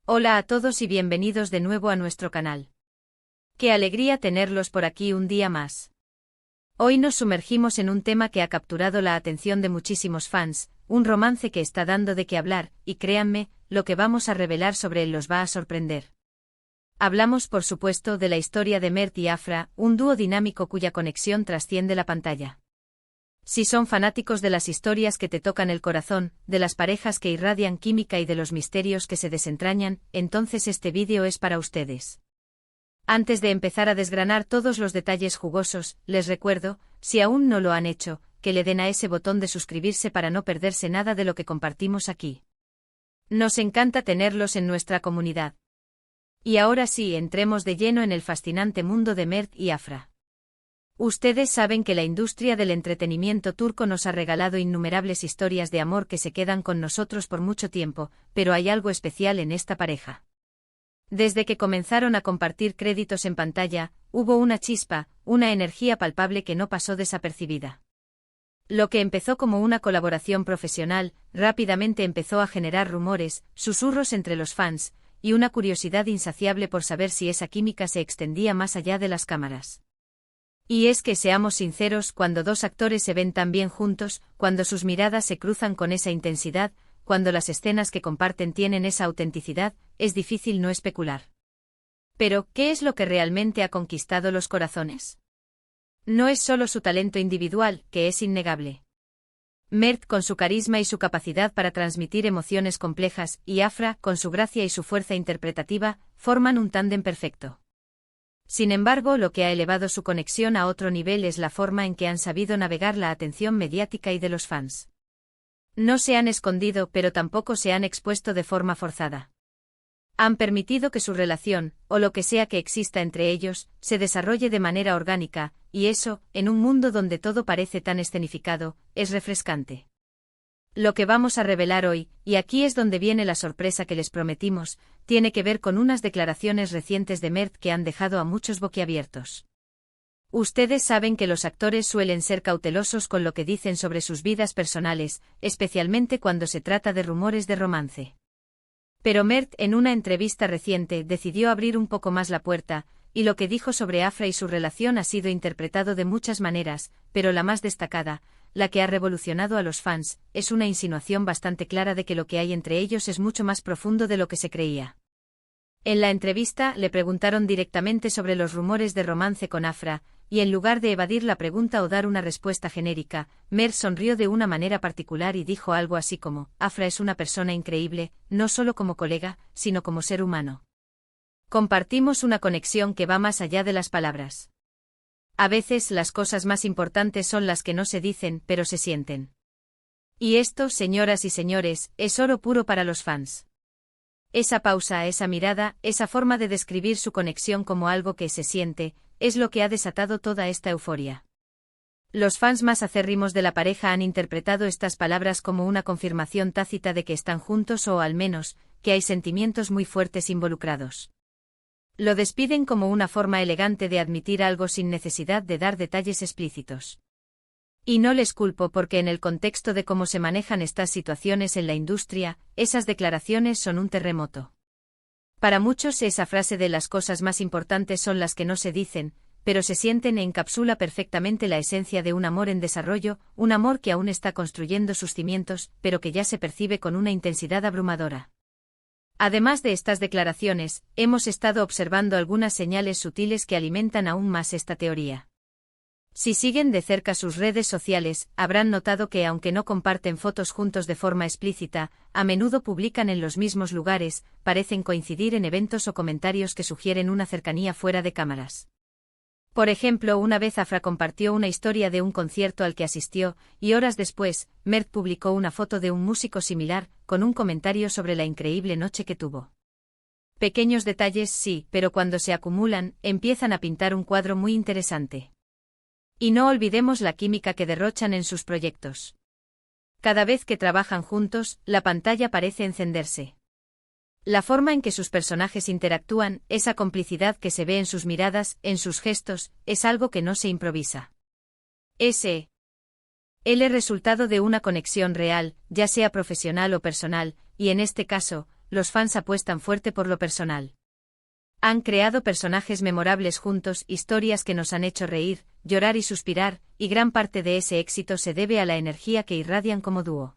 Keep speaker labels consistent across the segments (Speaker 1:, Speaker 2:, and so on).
Speaker 1: Hola a todos y bienvenidos de nuevo a nuestro canal. Qué alegría tenerlos por aquí un día más. Hoy nos sumergimos en un tema que ha capturado la atención de muchísimos fans, un romance que está dando de qué hablar, y créanme, lo que vamos a revelar sobre él los va a sorprender. Hablamos por supuesto de la historia de Mert y Afra, un dúo dinámico cuya conexión trasciende la pantalla. Si son fanáticos de las historias que te tocan el corazón, de las parejas que irradian química y de los misterios que se desentrañan, entonces este vídeo es para ustedes. Antes de empezar a desgranar todos los detalles jugosos, les recuerdo, si aún no lo han hecho, que le den a ese botón de suscribirse para no perderse nada de lo que compartimos aquí. Nos encanta tenerlos en nuestra comunidad. Y ahora sí, entremos de lleno en el fascinante mundo de Mert y Afra. Ustedes saben que la industria del entretenimiento turco nos ha regalado innumerables historias de amor que se quedan con nosotros por mucho tiempo, pero hay algo especial en esta pareja. Desde que comenzaron a compartir créditos en pantalla, hubo una chispa, una energía palpable que no pasó desapercibida. Lo que empezó como una colaboración profesional, rápidamente empezó a generar rumores, susurros entre los fans, y una curiosidad insaciable por saber si esa química se extendía más allá de las cámaras. Y es que seamos sinceros, cuando dos actores se ven tan bien juntos, cuando sus miradas se cruzan con esa intensidad, cuando las escenas que comparten tienen esa autenticidad, es difícil no especular. Pero, ¿qué es lo que realmente ha conquistado los corazones? No es solo su talento individual, que es innegable. Mert con su carisma y su capacidad para transmitir emociones complejas, y Afra, con su gracia y su fuerza interpretativa, forman un tándem perfecto. Sin embargo, lo que ha elevado su conexión a otro nivel es la forma en que han sabido navegar la atención mediática y de los fans. No se han escondido, pero tampoco se han expuesto de forma forzada. Han permitido que su relación, o lo que sea que exista entre ellos, se desarrolle de manera orgánica, y eso, en un mundo donde todo parece tan escenificado, es refrescante. Lo que vamos a revelar hoy, y aquí es donde viene la sorpresa que les prometimos, tiene que ver con unas declaraciones recientes de Mert que han dejado a muchos boquiabiertos. Ustedes saben que los actores suelen ser cautelosos con lo que dicen sobre sus vidas personales, especialmente cuando se trata de rumores de romance. Pero Mert, en una entrevista reciente, decidió abrir un poco más la puerta, y lo que dijo sobre Afra y su relación ha sido interpretado de muchas maneras, pero la más destacada, la que ha revolucionado a los fans, es una insinuación bastante clara de que lo que hay entre ellos es mucho más profundo de lo que se creía. En la entrevista le preguntaron directamente sobre los rumores de romance con Afra, y en lugar de evadir la pregunta o dar una respuesta genérica, Mert sonrió de una manera particular y dijo algo así como: Afra es una persona increíble, no solo como colega, sino como ser humano. Compartimos una conexión que va más allá de las palabras. A veces las cosas más importantes son las que no se dicen, pero se sienten. Y esto, señoras y señores, es oro puro para los fans. Esa pausa, esa mirada, esa forma de describir su conexión como algo que se siente, es lo que ha desatado toda esta euforia. Los fans más acérrimos de la pareja han interpretado estas palabras como una confirmación tácita de que están juntos o, al menos, que hay sentimientos muy fuertes involucrados. Lo despiden como una forma elegante de admitir algo sin necesidad de dar detalles explícitos. Y no les culpo porque en el contexto de cómo se manejan estas situaciones en la industria, esas declaraciones son un terremoto. Para muchos esa frase de las cosas más importantes son las que no se dicen, pero se sienten encapsula perfectamente la esencia de un amor en desarrollo, un amor que aún está construyendo sus cimientos, pero que ya se percibe con una intensidad abrumadora. Además de estas declaraciones, hemos estado observando algunas señales sutiles que alimentan aún más esta teoría. Si siguen de cerca sus redes sociales, habrán notado que aunque no comparten fotos juntos de forma explícita, a menudo publican en los mismos lugares, parecen coincidir en eventos o comentarios que sugieren una cercanía fuera de cámaras. Por ejemplo, una vez Afra compartió una historia de un concierto al que asistió, y horas después, Mert publicó una foto de un músico similar, con un comentario sobre la increíble noche que tuvo. Pequeños detalles sí, pero cuando se acumulan, empiezan a pintar un cuadro muy interesante. Y no olvidemos la química que derrochan en sus proyectos. Cada vez que trabajan juntos, la pantalla parece encenderse. La forma en que sus personajes interactúan, esa complicidad que se ve en sus miradas, en sus gestos, es algo que no se improvisa. Él es resultado de una conexión real, ya sea profesional o personal, y en este caso, los fans apuestan fuerte por lo personal. Han creado personajes memorables juntos, historias que nos han hecho reír, llorar y suspirar, y gran parte de ese éxito se debe a la energía que irradian como dúo.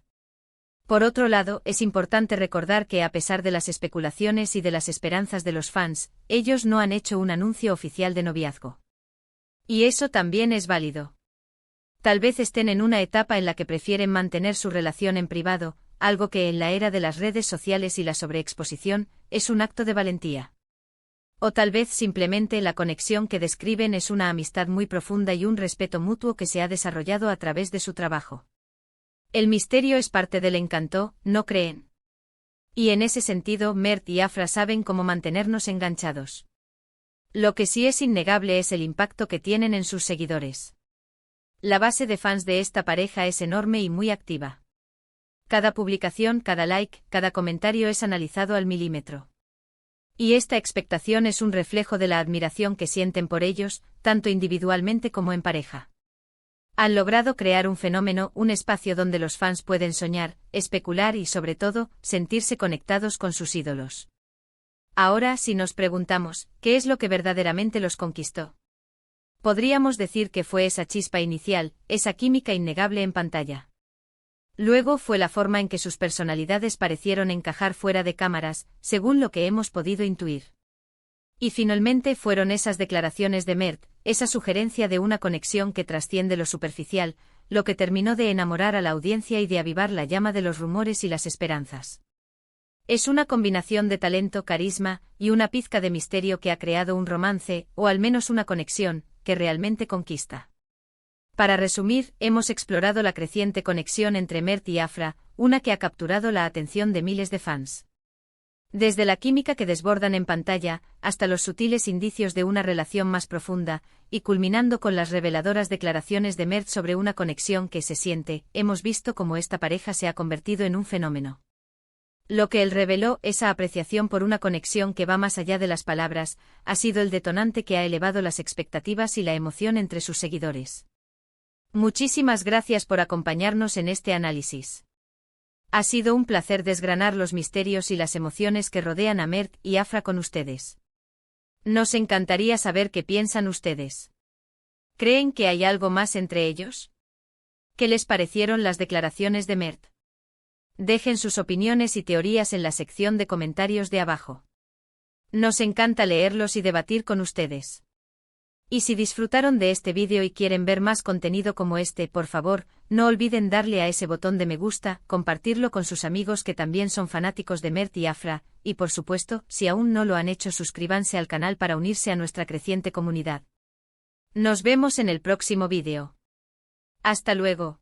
Speaker 1: Por otro lado, es importante recordar que a pesar de las especulaciones y de las esperanzas de los fans, ellos no han hecho un anuncio oficial de noviazgo. Y eso también es válido. Tal vez estén en una etapa en la que prefieren mantener su relación en privado, algo que en la era de las redes sociales y la sobreexposición, es un acto de valentía. O tal vez simplemente la conexión que describen es una amistad muy profunda y un respeto mutuo que se ha desarrollado a través de su trabajo. El misterio es parte del encanto, ¿no creen? Y en ese sentido, Mert y Afra saben cómo mantenernos enganchados. Lo que sí es innegable es el impacto que tienen en sus seguidores. La base de fans de esta pareja es enorme y muy activa. Cada publicación, cada like, cada comentario es analizado al milímetro. Y esta expectación es un reflejo de la admiración que sienten por ellos, tanto individualmente como en pareja. Han logrado crear un fenómeno, un espacio donde los fans pueden soñar, especular y, sobre todo, sentirse conectados con sus ídolos. Ahora, si nos preguntamos, ¿qué es lo que verdaderamente los conquistó? Podríamos decir que fue esa chispa inicial, esa química innegable en pantalla. Luego fue la forma en que sus personalidades parecieron encajar fuera de cámaras, según lo que hemos podido intuir. Y finalmente fueron esas declaraciones de Mert, esa sugerencia de una conexión que trasciende lo superficial, lo que terminó de enamorar a la audiencia y de avivar la llama de los rumores y las esperanzas. Es una combinación de talento, carisma, y una pizca de misterio que ha creado un romance, o al menos una conexión, que realmente conquista. Para resumir, hemos explorado la creciente conexión entre Mert y Afra, una que ha capturado la atención de miles de fans. Desde la química que desbordan en pantalla, hasta los sutiles indicios de una relación más profunda, y culminando con las reveladoras declaraciones de Mert sobre una conexión que se siente, hemos visto cómo esta pareja se ha convertido en un fenómeno. Lo que él reveló, esa apreciación por una conexión que va más allá de las palabras, ha sido el detonante que ha elevado las expectativas y la emoción entre sus seguidores. Muchísimas gracias por acompañarnos en este análisis. Ha sido un placer desgranar los misterios y las emociones que rodean a Mert y Afra con ustedes. Nos encantaría saber qué piensan ustedes. ¿Creen que hay algo más entre ellos? ¿Qué les parecieron las declaraciones de Mert? Dejen sus opiniones y teorías en la sección de comentarios de abajo. Nos encanta leerlos y debatir con ustedes. Y si disfrutaron de este vídeo y quieren ver más contenido como este, por favor, no olviden darle a ese botón de me gusta, compartirlo con sus amigos que también son fanáticos de Mert y Afra, y por supuesto, si aún no lo han hecho, suscríbanse al canal para unirse a nuestra creciente comunidad. Nos vemos en el próximo vídeo. Hasta luego.